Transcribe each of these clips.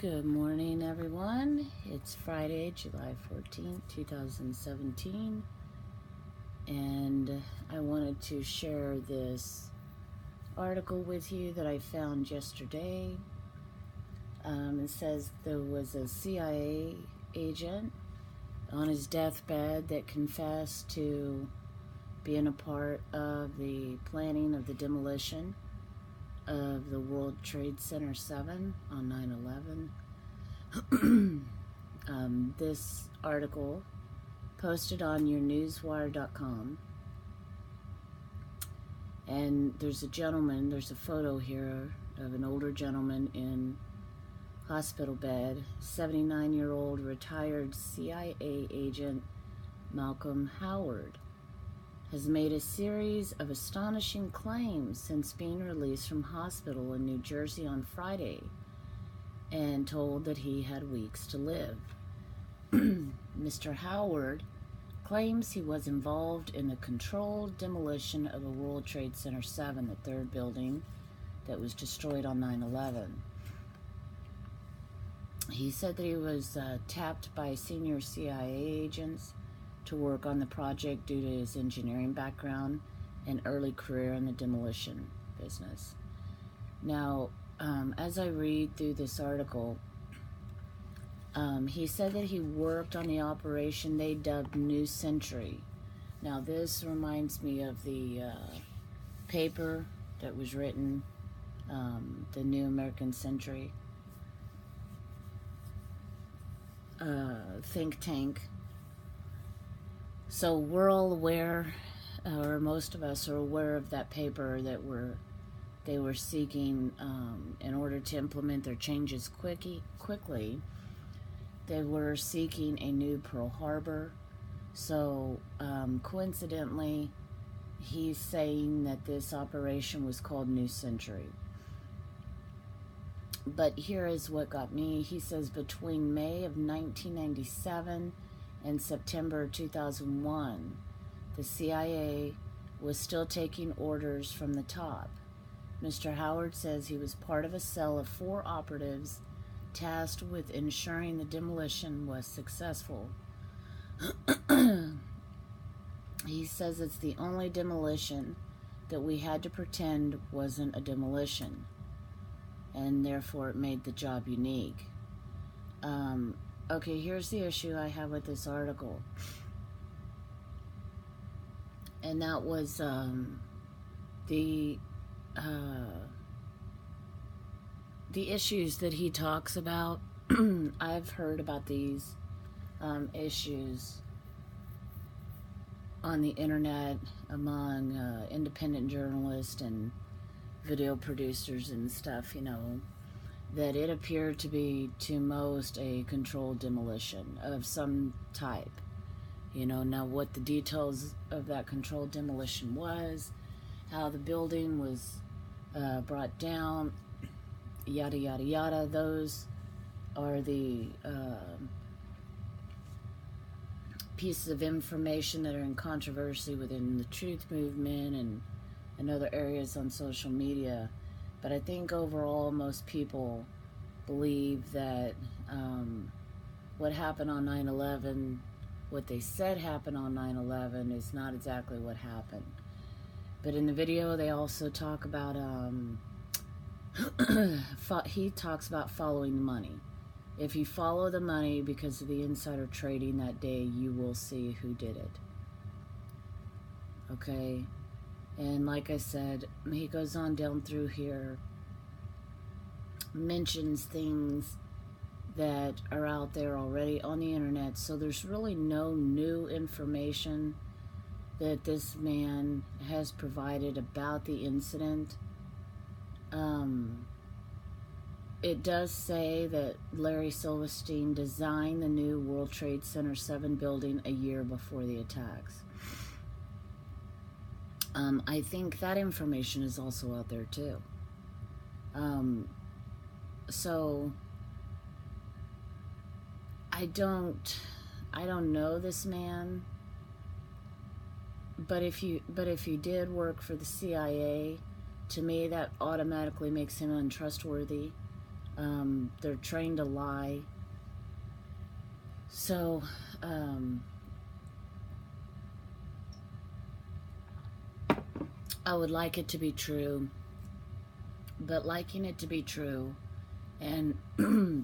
Good morning, everyone. It's Friday, July 14th, 2017, and I wanted to share this article with you that I found yesterday. It says there was a CIA agent on his deathbed that confessed to being a part of the planning of the demolition of the World Trade Center 7 on 9/11. This article posted on yournewswire.com, and there's a photo here of an older gentleman in hospital bed. 79-year-old retired CIA agent Malcolm Howard has made a series of astonishing claims since being released from hospital in New Jersey on Friday and told that he had weeks to live. Mr. Howard claims he was involved in the controlled demolition of the World Trade Center 7, the third building that was destroyed on 9/11. He said that he was tapped by senior CIA agents to work on the project due to his engineering background and early career in the demolition business. Now, as I read through this article, he said that he worked on the operation they dubbed New Century. Now, this reminds me of the paper that was written, the New American Century think tank. So we're all aware, or most of us are aware of that paper that they were seeking in order to implement their changes quickly. They were seeking a new Pearl Harbor. So coincidentally, he's saying that this operation was called New Century. But here is what got me. He says between May of 1997 and September 2001, the CIA was still taking orders from the top. Mr. Howard says he was part of a cell of 4 operatives tasked with ensuring the demolition was successful. He says it's the only demolition that we had to pretend wasn't a demolition, and therefore it made the job unique. Okay, here's the issue I have with this article. And that was the issues that he talks about. I've heard about these issues on the internet among independent journalists and video producers and stuff, that it appeared to be to most a controlled demolition of some type. Now what the details of that controlled demolition was, how the building was brought down, yada yada yada, those are the pieces of information that are in controversy within the truth movement and other areas on social media. But I think overall most people believe that what happened on 9/11, what they said happened on 9/11 is not exactly what happened. But in the video they also talk about, he talks about following the money. If you follow the money because of the insider trading that day, you will see who did it. Okay? And like I said, he goes on down through here, mentions things that are out there already on the internet. So there's really no new information that this man has provided about the incident. It does say that Larry Silverstein designed the new World Trade Center 7 building a year before the attacks. I think that information is also out there too. So I don't know this man, but if you did work for the CIA, to me that automatically makes him untrustworthy. They're trained to lie. So, I would like it to be true, but liking it to be true and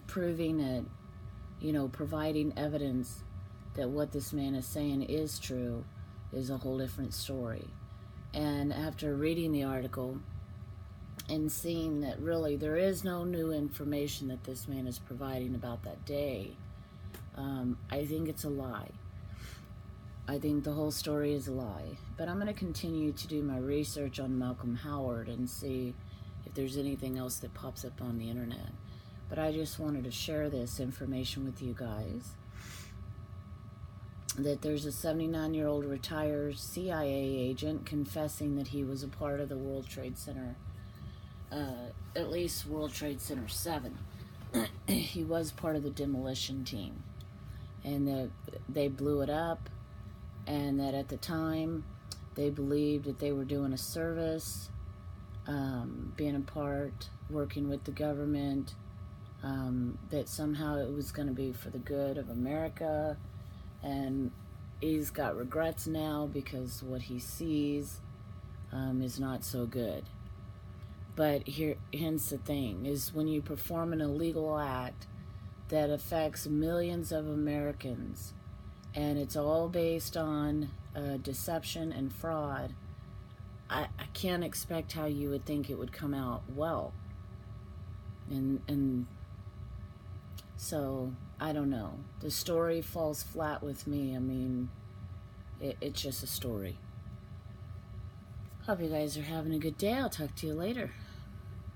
proving it, providing evidence that what this man is saying is true is a whole different story. And after reading the article and seeing that really there is no new information that this man is providing about that day, I think it's a lie. I think the whole story is a lie. But I'm going to continue to do my research on Malcolm Howard and see if there's anything else that pops up on the internet. But I just wanted to share this information with you guys, that there's a 79-year-old retired CIA agent confessing that he was a part of the World Trade Center, at least World Trade Center 7. He was part of the demolition team, and that they blew it up, and that at the time they believed that they were doing a service, being a part, working with the government, that somehow it was going to be for the good of America. And he's got regrets now because what he sees is not so good. But hence the thing, is when you perform an illegal act that affects millions of Americans, and it's all based on deception and fraud, I can't expect how you would think it would come out well. And so, I don't know. The story falls flat with me. I mean, it's just a story. Hope you guys are having a good day. I'll talk to you later.